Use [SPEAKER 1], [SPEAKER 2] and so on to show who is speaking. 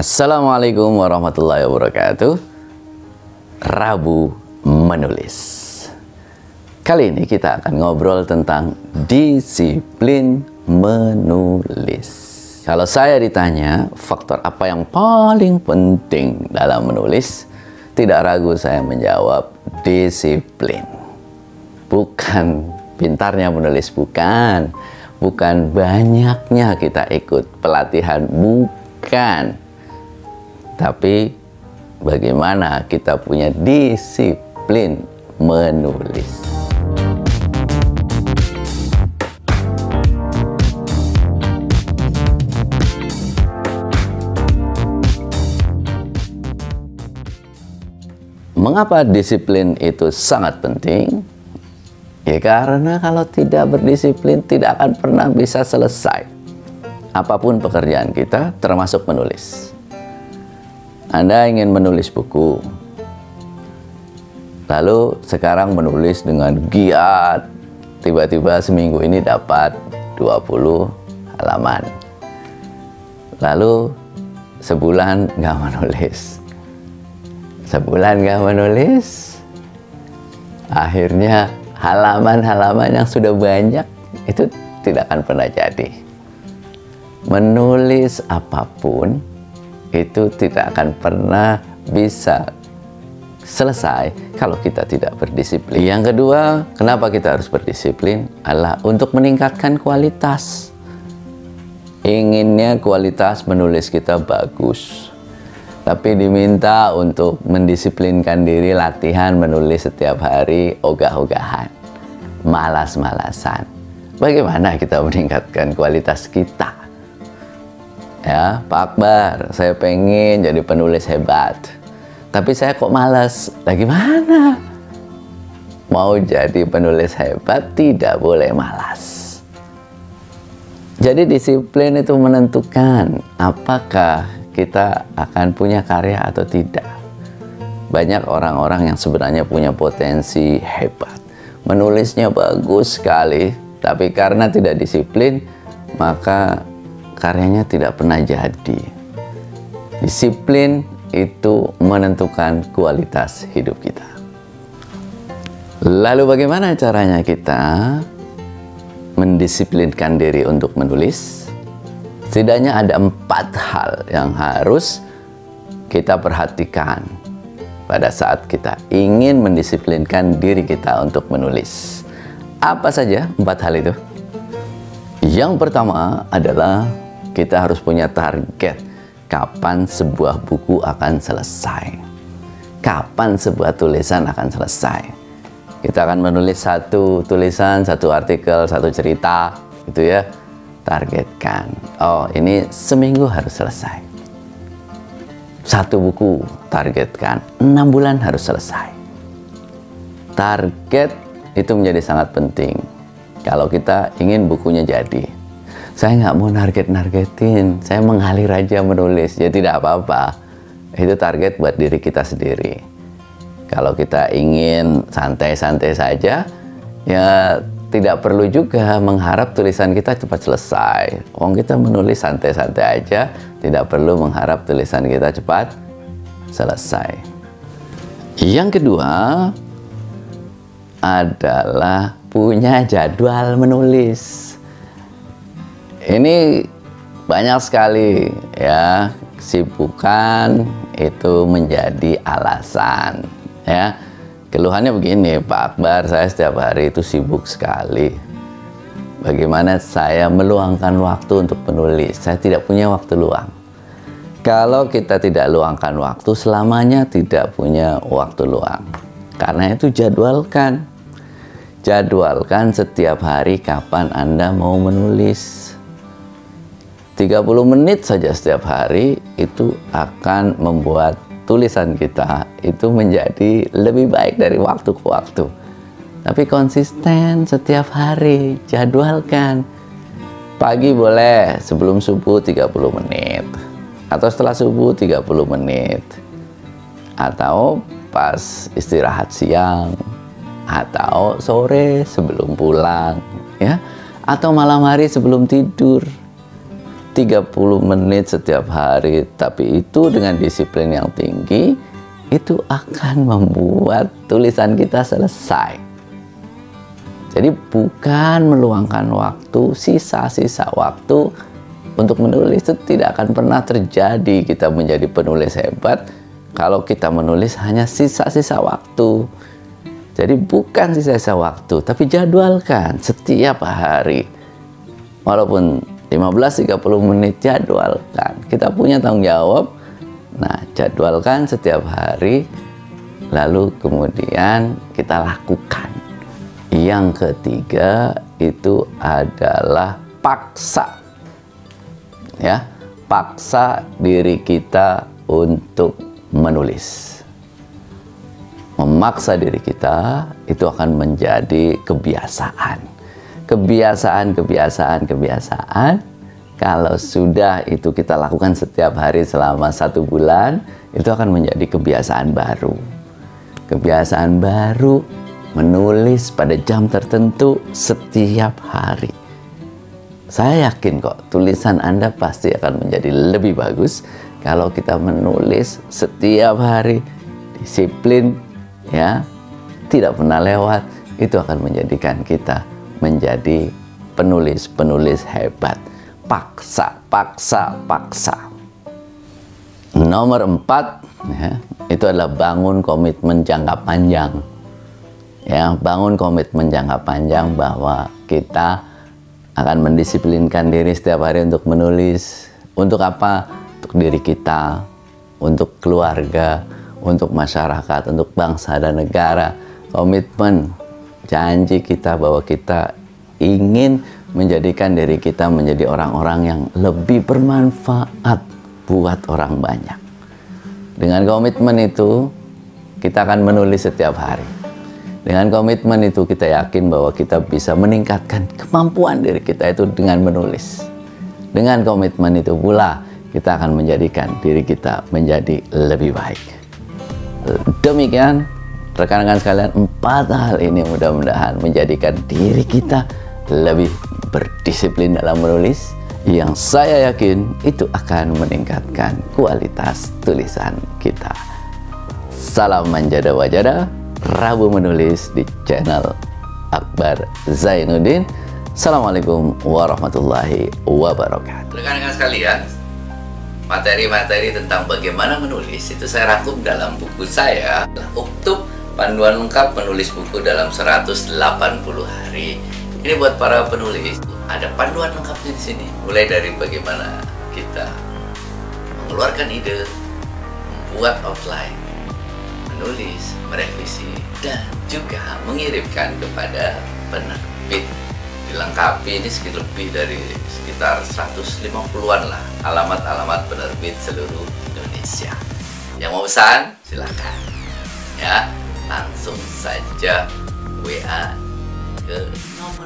[SPEAKER 1] Assalamualaikum warahmatullahi wabarakatuh. Rabu menulis. Kali ini kita akan ngobrol tentang disiplin menulis. Kalau saya ditanya faktor apa yang paling penting dalam menulis, tidak ragu saya menjawab disiplin. Bukan pintarnya menulis, bukan banyaknya kita ikut pelatihan, bukan. Tapi bagaimana kita punya disiplin menulis. Mengapa disiplin itu sangat penting? Ya karena kalau tidak berdisiplin tidak akan pernah bisa selesai apapun pekerjaan kita, termasuk menulis. Anda ingin menulis buku, lalu sekarang menulis dengan giat, tiba-tiba seminggu ini dapat 20 halaman. Lalu sebulan nggak menulis. Sebulan nggak menulis, akhirnya halaman-halaman yang sudah banyak itu tidak akan pernah jadi. Menulis apapun itu tidak akan pernah bisa selesai kalau kita tidak berdisiplin. Yang kedua, kenapa kita harus berdisiplin adalah untuk meningkatkan kualitas. Inginnya kualitas menulis kita bagus, tapi diminta untuk mendisiplinkan diri, latihan menulis setiap hari, ogah-ogahan, malas-malasan. Bagaimana kita meningkatkan kualitas kita? Ya, Pak Akbar, saya pengen jadi penulis hebat, tapi saya kok malas. Lah gimana? Mau jadi penulis hebat tidak boleh malas. Jadi disiplin itu menentukan apakah kita akan punya karya atau tidak. Banyak orang-orang yang sebenarnya punya potensi hebat, menulisnya bagus sekali, tapi karena tidak disiplin, maka karyanya tidak pernah jadi. Disiplin itu menentukan kualitas hidup kita. Lalu bagaimana caranya kita mendisiplinkan diri untuk menulis? Setidaknya ada 4 hal yang harus kita perhatikan pada saat kita ingin mendisiplinkan diri kita untuk menulis. Apa saja 4 hal itu? Yang pertama adalah kita harus punya target kapan sebuah buku akan selesai, kapan sebuah tulisan akan selesai. Kita akan menulis satu tulisan, satu artikel, satu cerita, gitu ya. Targetkan, oh ini seminggu harus selesai. Satu buku targetkan 6 bulan harus selesai. Target itu menjadi sangat penting kalau kita ingin bukunya jadi. Saya nggak mau nargetin, saya mengalir aja menulis, ya tidak apa-apa. Itu target buat diri kita sendiri. Kalau kita ingin santai-santai saja, ya tidak perlu juga mengharap tulisan kita cepat selesai. Wong kita menulis santai-santai aja, tidak perlu mengharap tulisan kita cepat selesai. Yang kedua adalah punya jadwal menulis. Ini banyak sekali ya, kesibukan itu menjadi alasan ya. Keluhannya begini, Pak Akbar, saya setiap hari itu sibuk sekali. Bagaimana saya meluangkan waktu untuk menulis? Saya tidak punya waktu luang. Kalau kita tidak luangkan waktu, selamanya tidak punya waktu luang. Karena itu jadwalkan. Jadwalkan setiap hari kapan Anda mau menulis. 30 menit saja setiap hari itu akan membuat tulisan kita itu menjadi lebih baik dari waktu ke waktu. Tapi konsisten setiap hari, jadwalkan. Pagi boleh sebelum subuh 30 menit. Atau setelah subuh 30 menit. Atau pas istirahat siang. Atau sore sebelum pulang. Ya. Atau malam hari sebelum tidur. 30 menit setiap hari, tapi itu dengan disiplin yang tinggi, itu akan membuat tulisan kita selesai. Jadi bukan meluangkan waktu, sisa-sisa waktu untuk menulis itu tidak akan pernah terjadi. Kita menjadi penulis hebat kalau kita menulis hanya sisa-sisa waktu. Jadi bukan sisa-sisa waktu, tapi jadwalkan setiap hari. Walaupun 15-30 menit, jadwalkan. Kita punya tanggung jawab. Nah, jadwalkan setiap hari, lalu kemudian kita lakukan. Yang ketiga itu adalah paksa. Ya, paksa diri kita untuk menulis. Memaksa diri kita itu akan menjadi kebiasaan. Kebiasaan. Kalau sudah itu kita lakukan setiap hari selama 1 bulan, itu akan menjadi kebiasaan baru. Kebiasaan baru menulis pada jam tertentu setiap hari. Saya yakin kok tulisan Anda pasti akan menjadi lebih bagus kalau kita menulis setiap hari, disiplin, ya, tidak pernah lewat. Itu akan menjadikan kita menjadi penulis hebat. Paksa. Nomor 4, ya, itu adalah bangun komitmen jangka panjang. Ya, bangun komitmen jangka panjang bahwa kita akan mendisiplinkan diri setiap hari untuk menulis. Untuk apa? Untuk diri kita, untuk keluarga, untuk masyarakat, untuk bangsa dan negara. Komitmen, janji kita bahwa kita ingin menjadikan diri kita menjadi orang-orang yang lebih bermanfaat buat orang banyak. Dengan komitmen itu, kita akan menulis setiap hari. Dengan komitmen itu, kita yakin bahwa kita bisa meningkatkan kemampuan diri kita itu dengan menulis. Dengan komitmen itu pula, kita akan menjadikan diri kita menjadi lebih baik. Demikian, rekan-rekan sekalian, 4 hal ini mudah-mudahan menjadikan diri kita lebih berdisiplin dalam menulis, yang saya yakin itu akan meningkatkan kualitas tulisan kita. Salam manjada wajada, Rabu menulis di channel Akbar Zainuddin. Assalamualaikum warahmatullahi wabarakatuh. Rekan-rekan sekalian, materi-materi tentang bagaimana menulis itu saya rangkum dalam buku saya, Uktub Panduan Lengkap Menulis Buku dalam 180 Hari. Ini buat para penulis, ada panduan lengkapnya di sini. Mulai dari bagaimana kita mengeluarkan ide, membuat outline, menulis, merevisi, dan juga mengirimkan kepada penerbit. Dilengkapi ini lebih dari sekitar 150-an lah alamat-alamat penerbit seluruh Indonesia. Yang mau pesan, silakan. Ya, langsung saja WA ke nomor